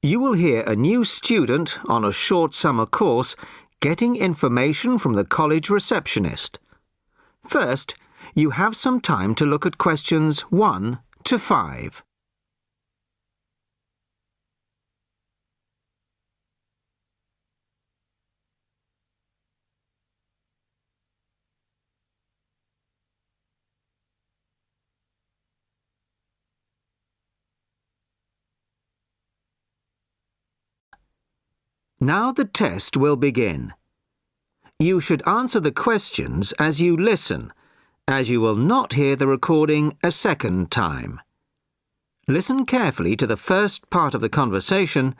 You will hear a new student on a short summer course getting information from the college receptionist. First, you have some time to look at questions 1 to 5. Now the test will begin. You should answer the questions as you listen, as you will not hear the recording a second time. Listen carefully to the first part of the conversation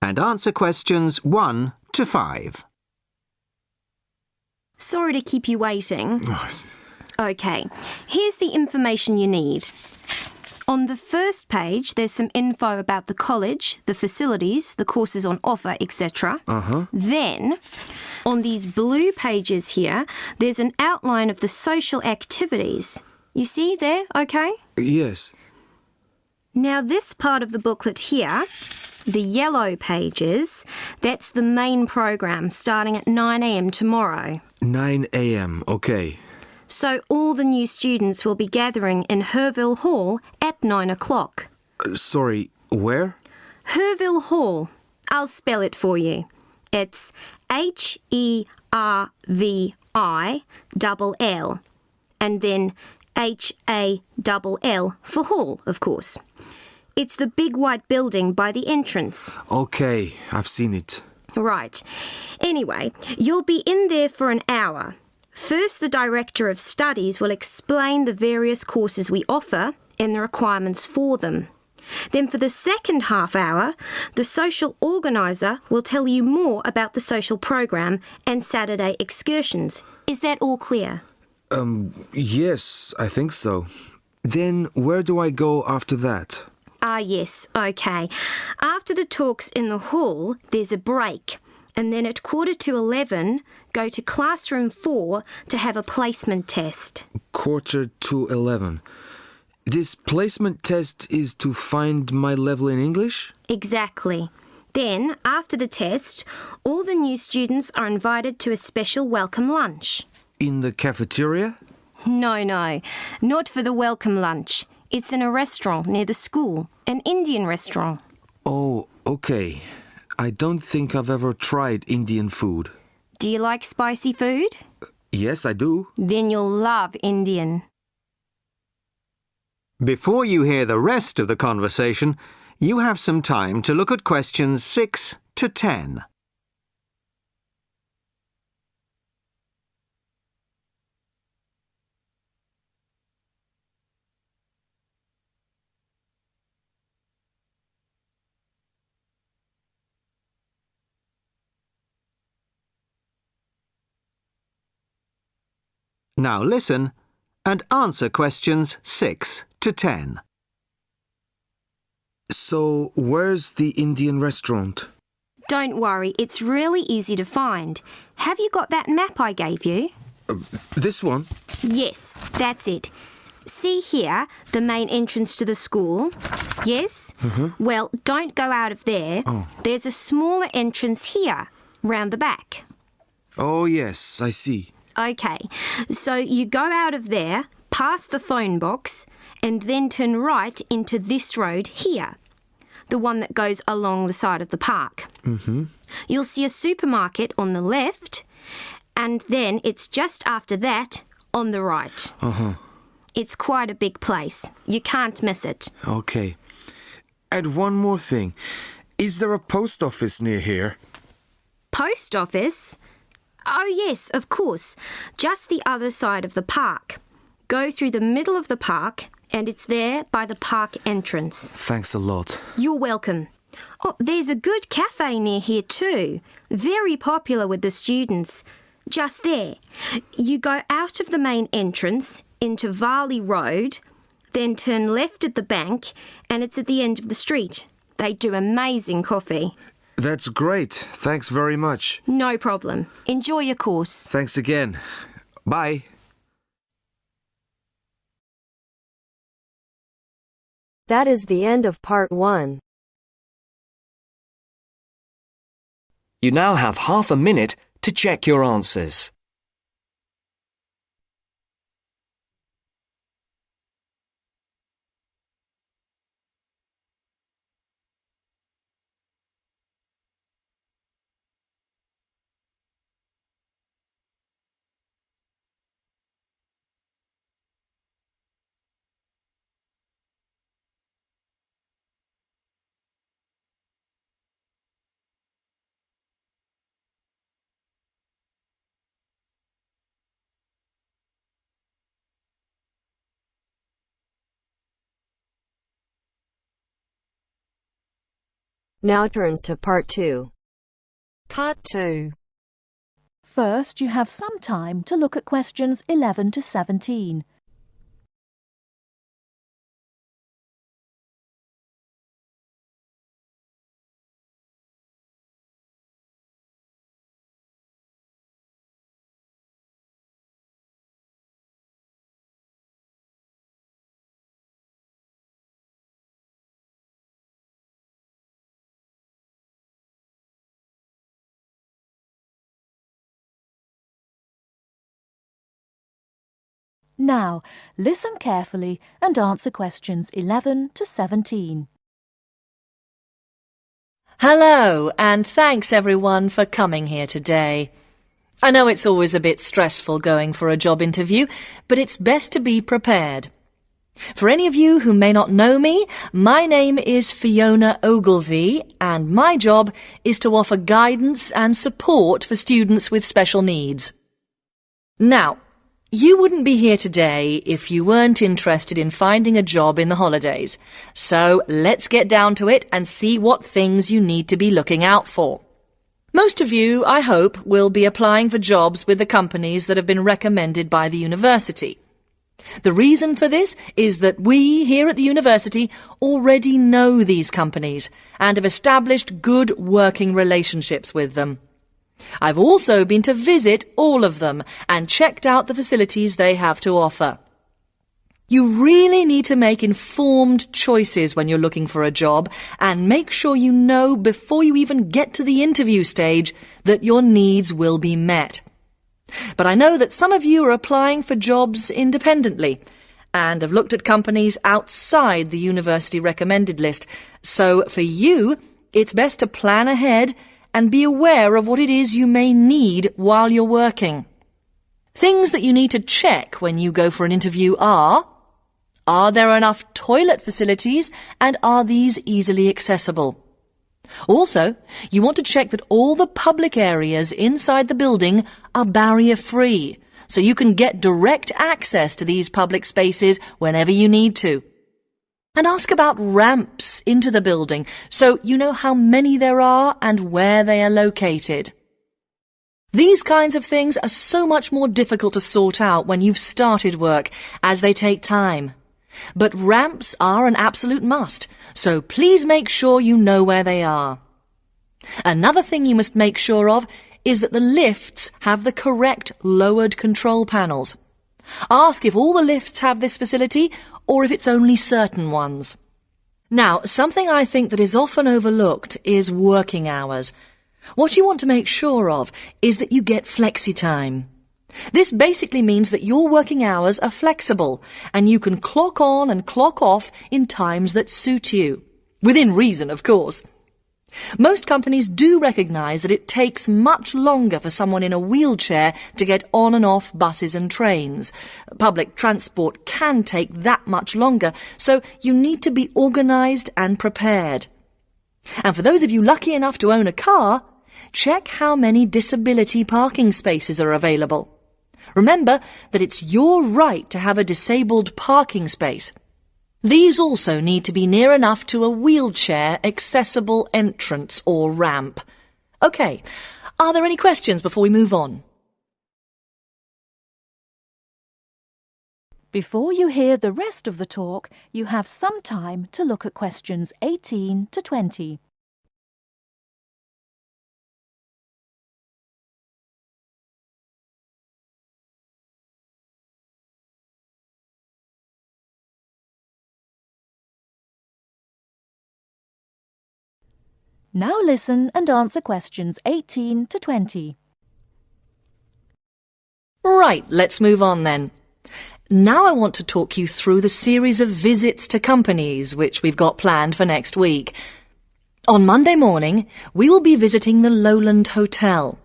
and answer questions 1 to 5. Sorry to keep you waiting. OK, here's the information you need. On the first page, there's some info about the college, the facilities, the courses on offer, etc. Then, on these blue pages here, there's an outline of the social activities. You see there, OK? Yes. Now, this part of the booklet here, the yellow pages, that's the main program starting at 9 a.m. tomorrow. 9 a.m., OK. So all the new students will be gathering in Herville Hall at 9 o'clock. Sorry, where? Herville Hall. I'll spell it for you. It's Hervill, and then Hall for hall, of course. It's the big white building by the entrance. OK, I've seen it. Right. Anyway, you'll be in there for an hour. First, the Director of Studies will explain the various courses we offer and the requirements for them. Then for the second half hour, the social organiser will tell you more about the social program and Saturday excursions. Is that all clear? Yes, I think so. Then where do I go after that? Yes, OK. After the talks in the hall, there's a break. And then at 11:15, go to classroom 4 to have a placement test. 11:45. This placement test is to find my level in English? Exactly. Then, after the test, all the new students are invited to a special welcome lunch. In the cafeteria? No, not for the welcome lunch. It's in a restaurant near the school, an Indian restaurant. Oh, OK. I don't think I've ever tried Indian food. Do you like spicy food? Yes, I do. Then you'll love Indian. Before you hear the rest of the conversation, you have some time to look at questions 6 to 10. Now listen and answer questions 6 to 10. So, where's the Indian restaurant? Don't worry, it's really easy to find. Have you got that map I gave you? This one? Yes, that's it. See here, the main entrance to the school? Yes? Well, don't go out of there. There's a smaller entrance here, round the back. Oh, yes, I see. OK, so you go out of there, past the phone box, and then turn right into this road here, the one that goes along the side of the park. You'll see a supermarket on the left, and then it's just after that on the right. It's quite a big place. You can't miss it. OK. And one more thing. Is there a post office near here? Post office? Oh, yes, of course. Just the other side of the park. Go through the middle of the park, and it's there by the park entrance. Thanks a lot. You're welcome. Oh, there's a good cafe near here too. Very popular with the students. Just there. You go out of the main entrance into Varley Road, then turn left at the bank, and it's at the end of the street. They do amazing coffee. That's great. Thanks very much. No problem. Enjoy your course. Thanks again. Bye. That is the end of part 1. You now have half a minute to check your answers. Now turns to Part 2. Part 2. First, you have some time to look at questions 11 to 17. Now, listen carefully and answer questions 11 to 17. Hello, and thanks everyone for coming here today. I know it's always a bit stressful going for a job interview, but it's best to be prepared. For any of you who may not know me, my name is Fiona Ogilvie, and my job is to offer guidance and support for students with special needs. Now, you wouldn't be here today if you weren't interested in finding a job in the holidays. So let's get down to it and see what things you need to be looking out for. Most of you, I hope, will be applying for jobs with the companies that have been recommended by the university. The reason for this is that we here at the university already know these companies and have established good working relationships with them. I've also been to visit all of them and checked out the facilities they have to offer. You really need to make informed choices when you're looking for a job and make sure you know before you even get to the interview stage that your needs will be met. But I know that some of you are applying for jobs independently and have looked at companies outside the university recommended list. So for you, it's best to plan ahead and be aware of what it is you may need while you're working. Things that you need to check when you go for an interview are there enough toilet facilities and are these easily accessible? Also, you want to check that all the public areas inside the building are barrier-free, so you can get direct access to these public spaces whenever you need to. And ask about ramps into the building, so you know how many there are and where they are located. These kinds of things are so much more difficult to sort out when you've started work, as they take time. But ramps are an absolute must, so please make sure you know where they are. Another thing you must make sure of is that the lifts have the correct lowered control panels. Ask if all the lifts have this facility or if it's only certain ones. Now, something I think that is often overlooked is working hours. What you want to make sure of is that you get flexi time. This basically means that your working hours are flexible and you can clock on and clock off in times that suit you. Within reason, of course. Most companies do recognise that it takes much longer for someone in a wheelchair to get on and off buses and trains. Public transport can take that much longer, so you need to be organised and prepared. And for those of you lucky enough to own a car, check how many disability parking spaces are available. Remember that it's your right to have a disabled parking space. These also need to be near enough to a wheelchair-accessible entrance or ramp. OK, are there any questions before we move on? Before you hear the rest of the talk, you have some time to look at questions 18 to 20. Now listen and answer questions 18 to 20. Right, let's move on then. Now I want to talk you through the series of visits to companies which we've got planned for next week. On Monday morning, we will be visiting the Lowland Hotel.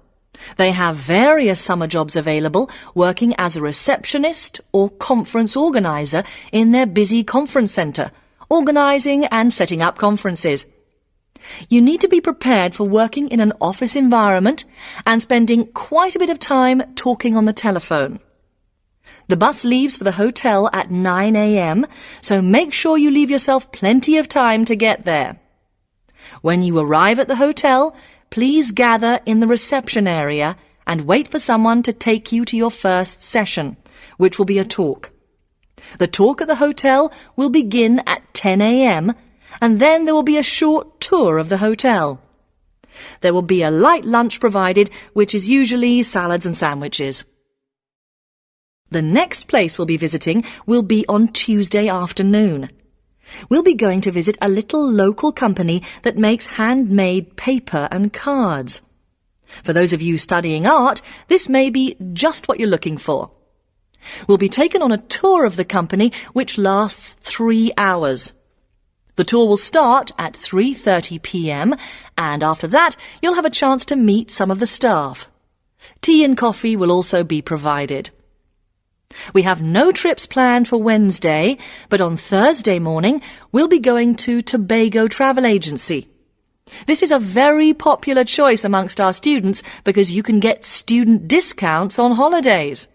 They have various summer jobs available, working as a receptionist or conference organiser in their busy conference centre, organising and setting up conferences. You need to be prepared for working in an office environment and spending quite a bit of time talking on the telephone. The bus leaves for the hotel at 9 a.m, so make sure you leave yourself plenty of time to get there. When you arrive at the hotel, please gather in the reception area and wait for someone to take you to your first session, which will be a talk. The talk at the hotel will begin at 10 a.m, and then there will be a short tour of the hotel. There will be a light lunch provided, which is usually salads and sandwiches. The next place we'll be visiting will be on Tuesday afternoon. We'll be going to visit a little local company that makes handmade paper and cards. For those of you studying art, this may be just what you're looking for. We'll be taken on a tour of the company which lasts 3 hours. The tour will start at 3:30 p.m, and after that you'll have a chance to meet some of the staff. Tea and coffee will also be provided. We have no trips planned for Wednesday, but on Thursday morning we'll be going to Tobago Travel Agency. This is a very popular choice amongst our students because you can get student discounts on holidays.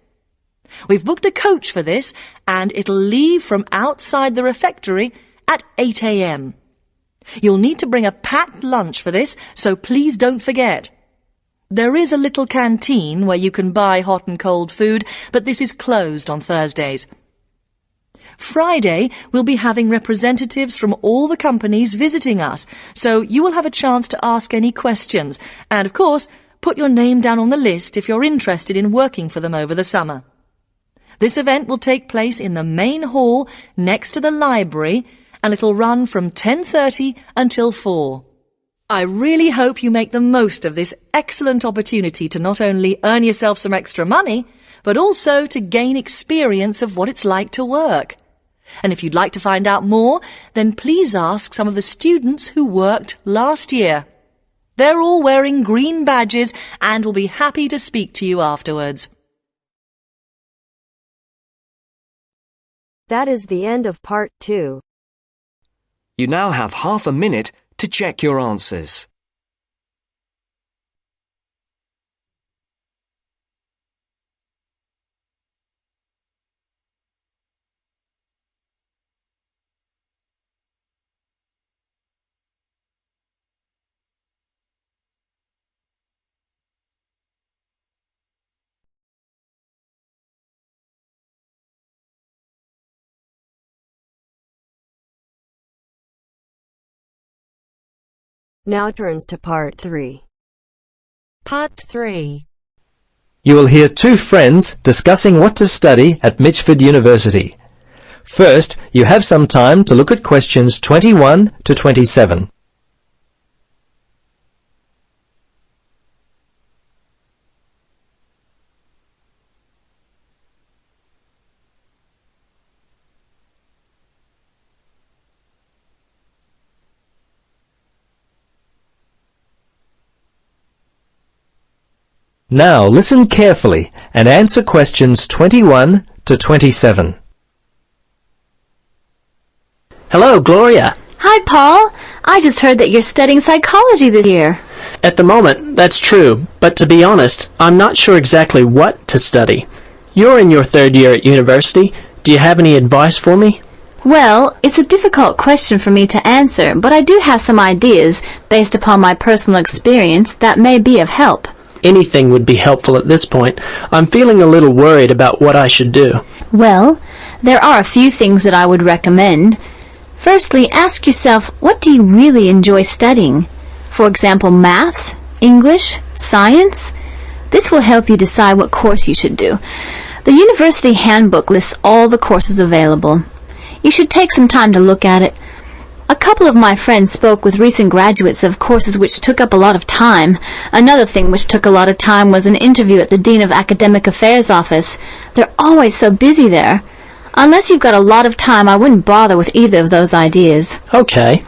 We've booked a coach for this, and it'll leave from outside the refectory at 8 a.m. You'll need to bring a packed lunch for this, so please don't forget. There is a little canteen where you can buy hot and cold food, but this is closed on Thursdays. Friday, we'll be having representatives from all the companies visiting us, so you will have a chance to ask any questions, and of course, put your name down on the list if you're interested in working for them over the summer. This event will take place in the main hall next to the library, and it'll run from 10:30 until 4. I really hope you make the most of this excellent opportunity to not only earn yourself some extra money, but also to gain experience of what it's like to work. And if you'd like to find out more, then please ask some of the students who worked last year. They're all wearing green badges and will be happy to speak to you afterwards. That is the end of part 2. You now have half a minute to check your answers. Now turns to part 3. Part 3. You will hear two friends discussing what to study at Mitchford University. First, you have some time to look at questions 21 to 27. Now listen carefully and answer questions 21 to 27. Hello, Gloria. Hi, Paul. I just heard that you're studying psychology this year. At the moment, that's true, but to be honest, I'm not sure exactly what to study. You're in your 3rd year at university. Do you have any advice for me? Well, it's a difficult question for me to answer, but I do have some ideas based upon my personal experience that may be of help. Anything would be helpful at this point. I'm feeling a little worried about what I should do. Well, there are a few things that I would recommend. Firstly, ask yourself, what do you really enjoy studying? For example, maths, English, science? This will help you decide what course you should do. The university handbook lists all the courses available. You should take some time to look at it. A couple of my friends spoke with recent graduates of courses which took up a lot of time. Another thing which took a lot of time was an interview at the Dean of Academic Affairs office. They're always so busy there. Unless you've got a lot of time, I wouldn't bother with either of those ideas. Okay.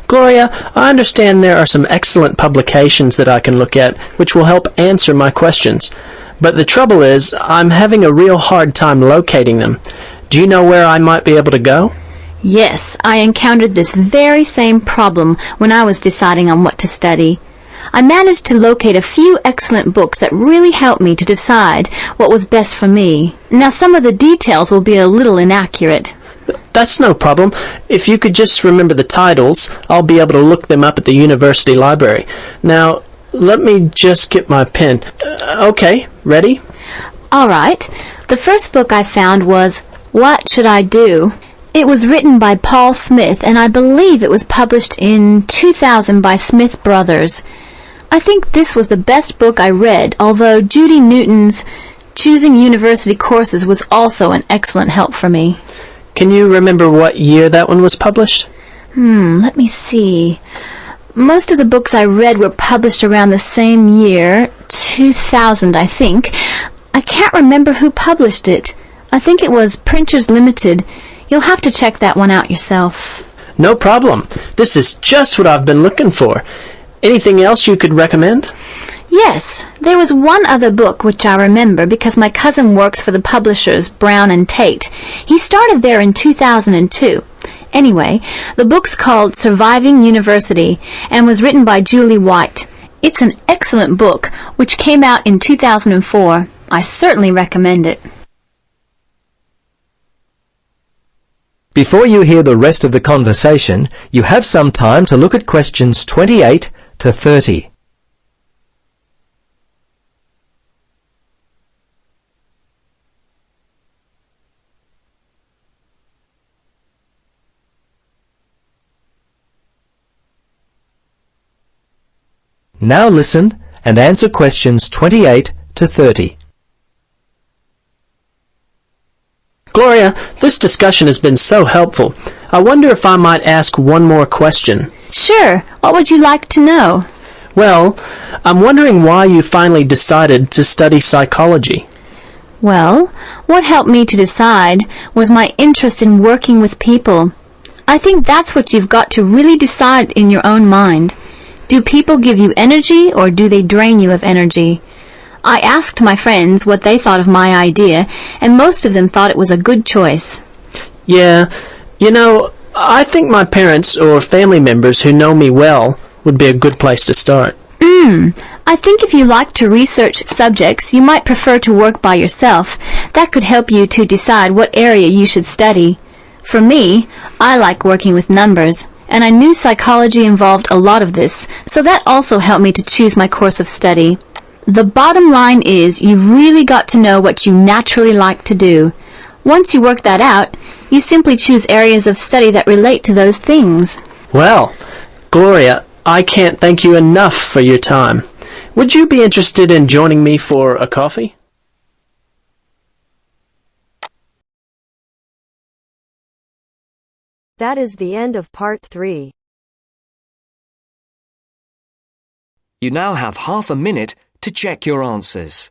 Gloria, I understand there are some excellent publications that I can look at which will help answer my questions. But the trouble is, I'm having a real hard time locating them. Do you know where I might be able to go? Yes, I encountered this very same problem when I was deciding on what to study. I managed to locate a few excellent books that really helped me to decide what was best for me. Now, some of the details will be a little inaccurate. That's no problem. If you could just remember the titles, I'll be able to look them up at the university library. Now, let me just get my pen. Okay, ready? All right. The first book I found was What Should I Do? It was written by Paul Smith, and I believe it was published in 2000 by Smith Brothers. I think this was the best book I read, although Judy Newton's Choosing University Courses was also an excellent help for me. Can you remember what year that one was published? Let me see. Most of the books I read were published around the same year, 2000, I think. I can't remember who published it. I think it was Printers Limited. You'll have to check that one out yourself. No problem. This is just what I've been looking for. Anything else you could recommend? Yes, there was one other book which I remember because my cousin works for the publishers Brown and Tate. He started there in 2002. Anyway, the book's called Surviving University and was written by Julie White. It's an excellent book which came out in 2004. I certainly recommend it. Before you hear the rest of the conversation, you have some time to look at questions 28 to 30. Now listen and answer questions 28 to 30. Gloria, this discussion has been so helpful. I wonder if I might ask one more question. Sure. What would you like to know? Well, I'm wondering why you finally decided to study psychology. Well, what helped me to decide was my interest in working with people. I think that's what you've got to really decide in your own mind. Do people give you energy or do they drain you of energy? I asked my friends what they thought of my idea, and most of them thought it was a good choice. Yeah, you know, I think my parents or family members who know me well would be a good place to start. I think if you like to research subjects, you might prefer to work by yourself. That could help you to decide what area you should study. For me, I like working with numbers, and I knew psychology involved a lot of this, so that also helped me to choose my course of study. The bottom line is you've really got to know what you naturally like to do. Once you work that out, you simply choose areas of study that relate to those things. Well, Gloria, I can't thank you enough for your time. Would you be interested in joining me for a coffee? That is the end of part 3. You now have half a minute to check your answers.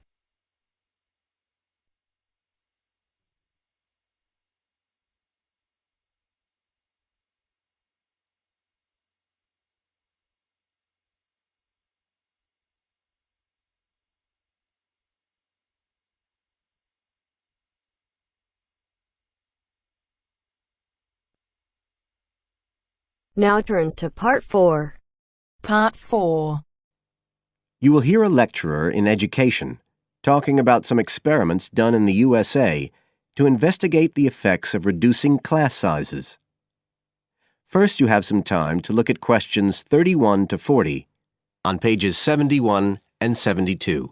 Now turns to part 4. Part 4. You will hear a lecturer in education talking about some experiments done in the USA to investigate the effects of reducing class sizes. First, you have some time to look at questions 31 to 40 on pages 71 and 72.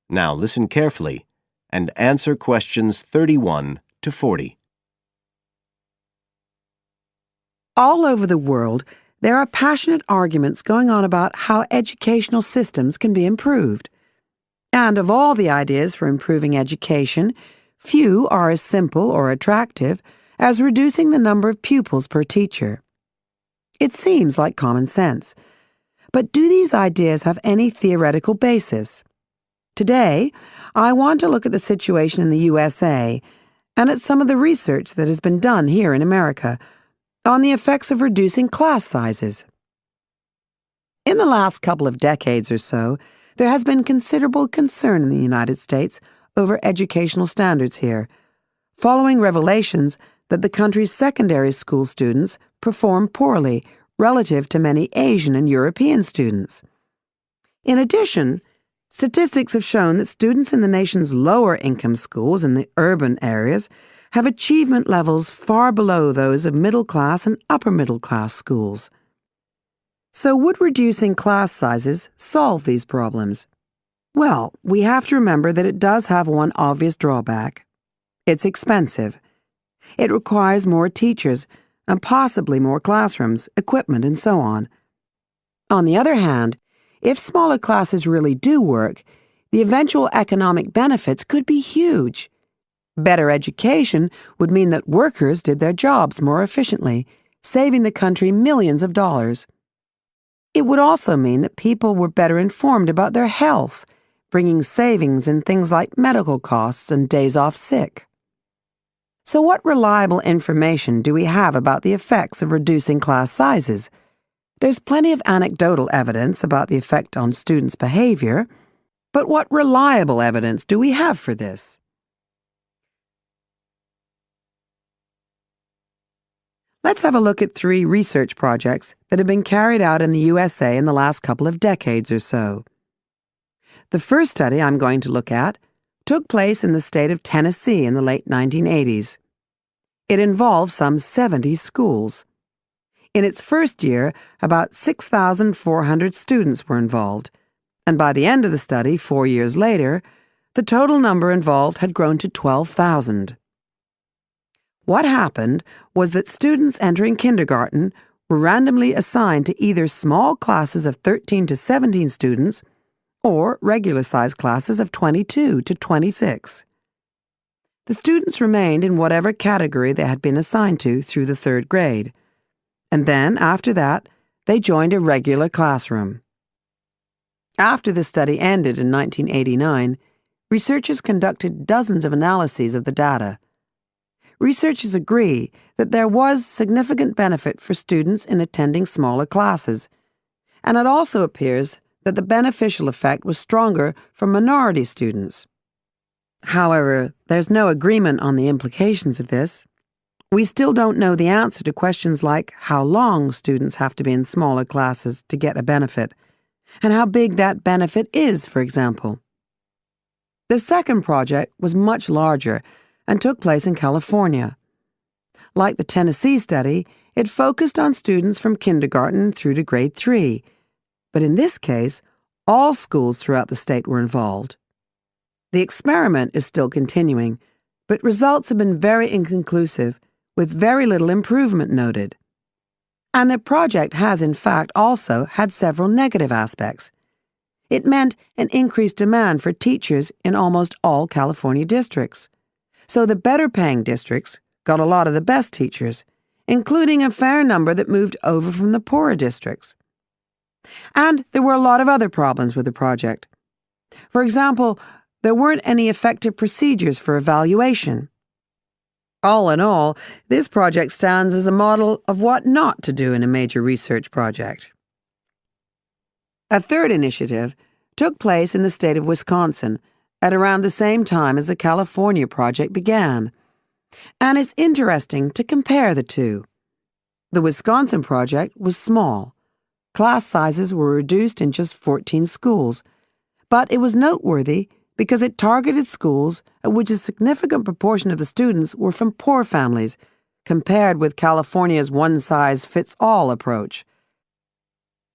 Now listen carefully and answer questions 31 to 40. All over the world, there are passionate arguments going on about how educational systems can be improved. And of all the ideas for improving education, few are as simple or attractive as reducing the number of pupils per teacher. It seems like common sense. But do these ideas have any theoretical basis? Today, I want to look at the situation in the USA and at some of the research that has been done here in America on the effects of reducing class sizes. In the last couple of decades or so, there has been considerable concern in the United States over educational standards here, following revelations that the country's secondary school students perform poorly relative to many Asian and European students. In addition, statistics have shown that students in the nation's lower-income schools in the urban areas have achievement levels far below those of middle-class and upper-middle-class schools. So would reducing class sizes solve these problems? Well, we have to remember that it does have one obvious drawback. It's expensive. It requires more teachers and possibly more classrooms, equipment, and so on. On the other hand, if smaller classes really do work, the eventual economic benefits could be huge. Better education would mean that workers did their jobs more efficiently, saving the country millions of dollars. It would also mean that people were better informed about their health, bringing savings in things like medical costs and days off sick. So what reliable information do we have about the effects of reducing class sizes? There's plenty of anecdotal evidence about the effect on students' behavior, but what reliable evidence do we have for this? Let's have a look at 3 research projects that have been carried out in the USA in the last couple of decades or so. The first study I'm going to look at took place in the state of Tennessee in the late 1980s. It involved some 70 schools. In its first year, about 6,400 students were involved, and by the end of the study, 4 years later, the total number involved had grown to 12,000. What happened was that students entering kindergarten were randomly assigned to either small classes of 13 to 17 students or regular-sized classes of 22 to 26. The students remained in whatever category they had been assigned to through the 3rd grade, and then, after that, they joined a regular classroom. After the study ended in 1989, researchers conducted dozens of analyses of the data. Researchers agree that there was significant benefit for students in attending smaller classes, and it also appears that the beneficial effect was stronger for minority students. However, there's no agreement on the implications of this. We still don't know the answer to questions like how long students have to be in smaller classes to get a benefit, and how big that benefit is, for example. The second project was much larger and took place in California. Like the Tennessee study, it focused on students from kindergarten through to grade 3, but in this case, all schools throughout the state were involved. The experiment is still continuing, but results have been very inconclusive, with very little improvement noted. And the project has, in fact, also had several negative aspects. It meant an increased demand for teachers in almost all California districts. So the better-paying districts got a lot of the best teachers, including a fair number that moved over from the poorer districts. And there were a lot of other problems with the project. For example, there weren't any effective procedures for evaluation. All in all, this project stands as a model of what not to do in a major research project. A third initiative took place in the state of Wisconsin at around the same time as the California project began, and it's interesting to compare the two. The Wisconsin project was small. Class sizes were reduced in just 14 schools, but it was noteworthy because it targeted schools at which a significant proportion of the students were from poor families, compared with California's one-size-fits-all approach.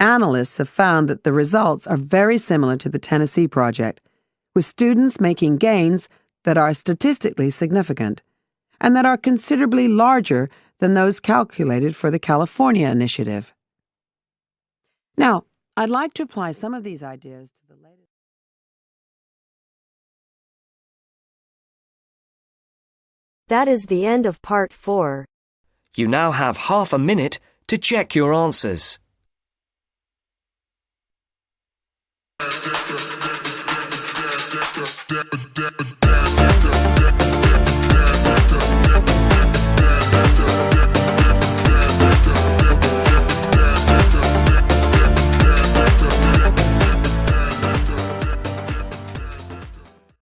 Analysts have found that the results are very similar to the Tennessee project, with students making gains that are statistically significant and that are considerably larger than those calculated for the California initiative. Now, I'd like to apply some of these ideas to the latest. That is the end of part 4. You now have half a minute to check your answers.